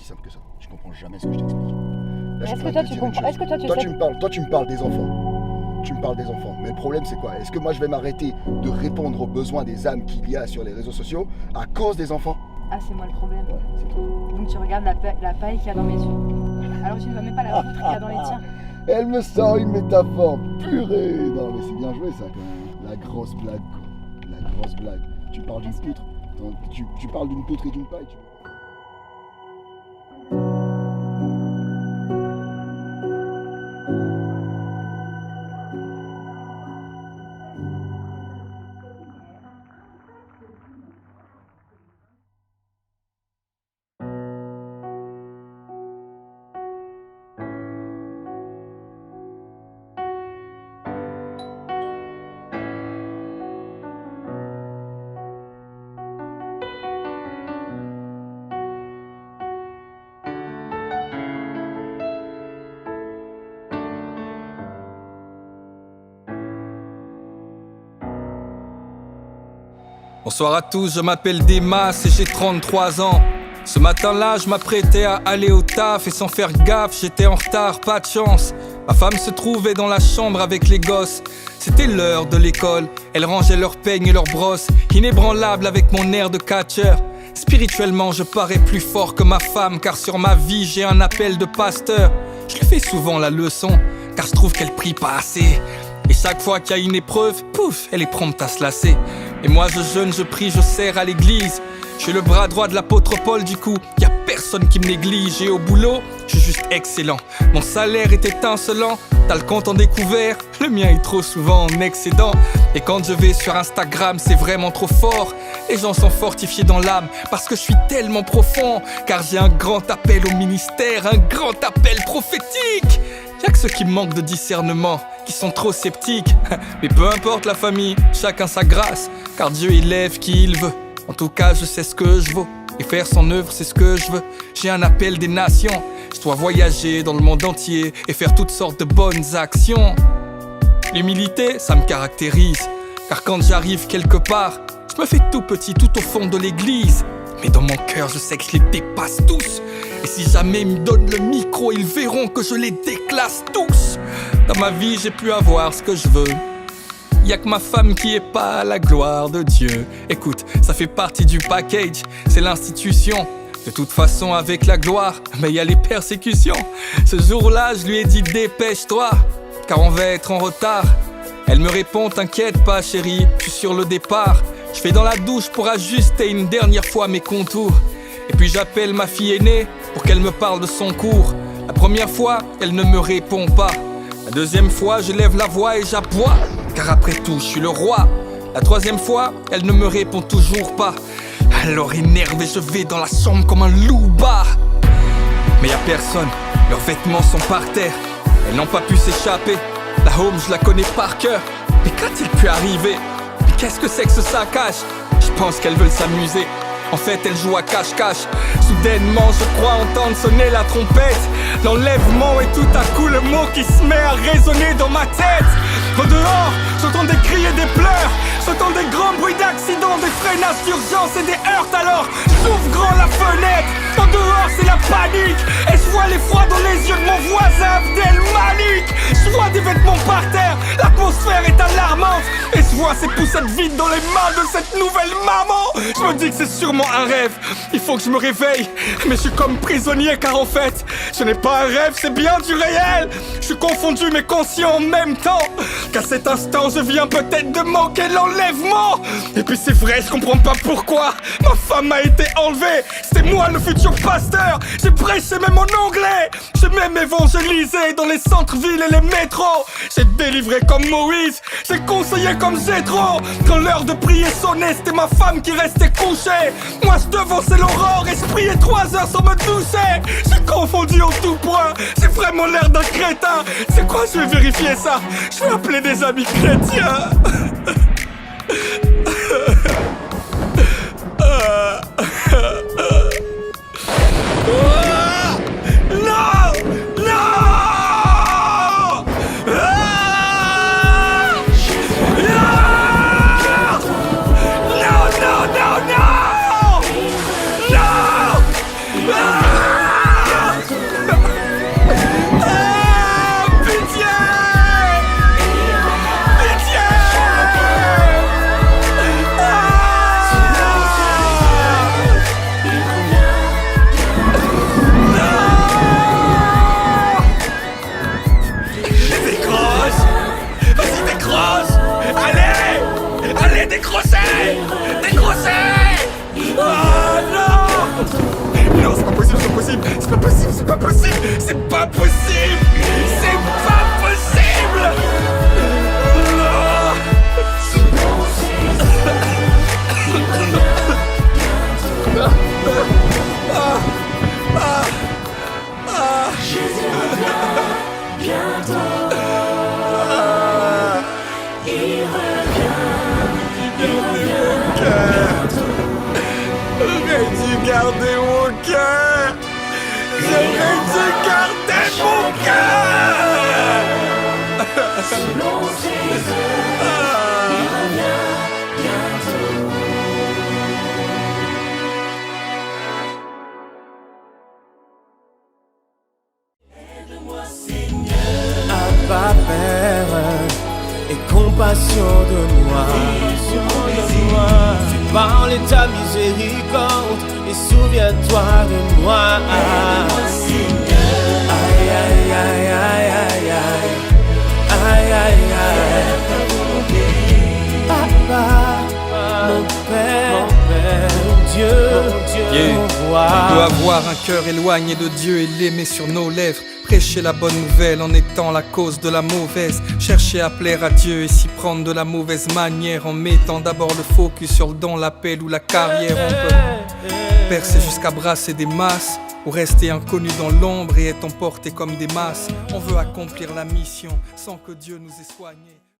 simple que ça. Tu comprends jamais ce que je t'explique. Là, Est-ce que toi tu comprends? Est-ce que toi tu sais? Toi, tu me parles des enfants. Tu me parles des enfants. Mais le problème, c'est quoi? Est-ce que moi, je vais m'arrêter de répondre aux besoins des âmes qu'il y a sur les réseaux sociaux à cause des enfants? Ah, c'est moi le problème. Ouais, c'est toi. Donc tu regardes la paille qu'il y a dans mes yeux. Alors tu ne vois même pas la poutre qu'il y a dans les tiens. Elle me sort une métaphore purée. Non, mais c'est bien joué ça quand même. La grosse blague, quoi. La grosse blague. Tu parles d'une poutre. Tu parles d'une poutre et d'une paille. Bonsoir à tous, je m'appelle Demas et j'ai 33 ans. Ce matin-là, je m'apprêtais à aller au taf et sans faire gaffe, j'étais en retard, pas de chance. Ma femme se trouvait dans la chambre avec les gosses. C'était l'heure de l'école, elle rangeait leurs peignes et leurs brosses, inébranlable avec mon air de catcheur. Spirituellement, je parais plus fort que ma femme, car sur ma vie, j'ai un appel de pasteur. Je lui fais souvent la leçon, car je trouve qu'elle prie pas assez. Et chaque fois qu'il y a une épreuve, pouf, elle est prompte à se lasser. Et moi je jeûne, je prie, je sers à l'église. Je suis le bras droit de l'apôtre Paul du coup. Y a personne qui me néglige. Et au boulot, je suis juste excellent. Mon salaire est étincelant. T'as le compte en découvert, le mien est trop souvent en excédent. Et quand je vais sur Instagram, c'est vraiment trop fort. Les gens sont fortifiés dans l'âme parce que je suis tellement profond. Car j'ai un grand appel au ministère, un grand appel prophétique. Y'a que ceux qui manquent de discernement, qui sont trop sceptiques. Mais peu importe la famille, chacun sa grâce. Car Dieu élève qui il veut. En tout cas je sais ce que je vaux. Et faire son œuvre c'est ce que je veux. J'ai un appel des nations. Je dois voyager dans le monde entier et faire toutes sortes de bonnes actions. L'humilité, ça me caractérise. Car quand j'arrive quelque part, je me fais tout petit tout au fond de l'église. Mais dans mon cœur je sais que je les dépasse tous. Et si jamais ils me donnent le micro, ils verront que je les déclasse tous. Dans ma vie j'ai pu avoir ce que je veux. Y'a que ma femme qui est pas à la gloire de Dieu. Écoute, ça fait partie du package, c'est l'institution. De toute façon avec la gloire, mais y a les persécutions. Ce jour-là je lui ai dit dépêche-toi, car on va être en retard. Elle me répond t'inquiète pas chérie, je suis sur le départ. Je fais dans la douche pour ajuster une dernière fois mes contours. Et puis j'appelle ma fille aînée pour qu'elle me parle de son cours. La première fois, elle ne me répond pas. La deuxième fois, je lève la voix et j'aboie, car après tout, je suis le roi. La troisième fois, elle ne me répond toujours pas. Alors énervé, je vais dans la chambre comme un loupard. Mais y'a personne, leurs vêtements sont par terre. Elles n'ont pas pu s'échapper. La home, je la connais par cœur. Mais qu'a-t-il pu arriver? Mais qu'est-ce que c'est que ce saccage? Je pense qu'elles veulent s'amuser. En fait, elle joue à cache-cache. Soudainement, je crois entendre sonner la trompette. L'enlèvement et tout à coup le mot qui se met à résonner dans ma tête. Au dehors, j'entends des cris et des pleurs. J'entends des grands bruits d'accidents, des freinages d'urgence et des heurts. Alors, j'ouvre grand la fenêtre. En dehors, c'est la panique. Et je vois l'effroi dans les yeux de mon voisin Abdel Malik. Je vois des vêtements par terre. L'atmosphère est alarmante. Et je vois ces poussettes vides dans les mains de cette nouvelle maman. Je me dis que c'est sûrement un rêve. Il faut que je me réveille. Mais je suis comme prisonnier car en fait, ce n'est pas un rêve, c'est bien du réel. Je suis confondu mais conscient en même temps. Qu'à cet instant, je viens peut-être de manquer l'enlèvement. Et puis c'est vrai, je comprends pas pourquoi ma femme a été enlevée. C'était moi le futur pasteur. J'ai prêché même en anglais. J'ai même évangélisé dans les centres-villes et les métros. J'ai délivré comme Moïse. J'ai conseillé comme Jétro. Quand l'heure de prier sonnait, c'était ma femme qui restait couchée. Moi je devançais l'aurore et je priais 3 heures sans me doucher. J'ai confondu en tout point. J'ai vraiment l'air d'un crétin. C'est quoi, je vais vérifier ça. Je vais appeler des amis chrétiens. Des groseilles. Oh non. Non, c'est pas possible, c'est pas possible. C'est pas possible, c'est pas possible. C'est pas possible. C'est pas possible. Non. Jésus revient bientôt. Il revient bientôt. J'aurais dû garder mon cœur. J'aurais dû garder mon cœur. Selon ses œuvres, il revient bientôt. Aide-moi, Seigneur. Abba Père, aie compassion de moi. Fais parler ta miséricorde et souviens-toi de moi. Aide-moi, Seigneur. Aïe, aïe, aïe, aïe, aïe, aïe. Aïe, aïe, aïe. Papa, mon Père, mon Dieu, Yeah. mon roi. On peut avoir un cœur éloigné de Dieu et l'aimer sur nos lèvres. Prêcher la bonne nouvelle en étant la cause de la mauvaise. Chercher à plaire à Dieu et s'y prendre de la mauvaise manière. En mettant d'abord le focus sur le don, l'appel ou la carrière. On peut percer jusqu'à brasser des masses ou rester inconnu dans l'ombre et être emporté comme des masses. On veut accomplir la mission sans que Dieu nous ait soignés.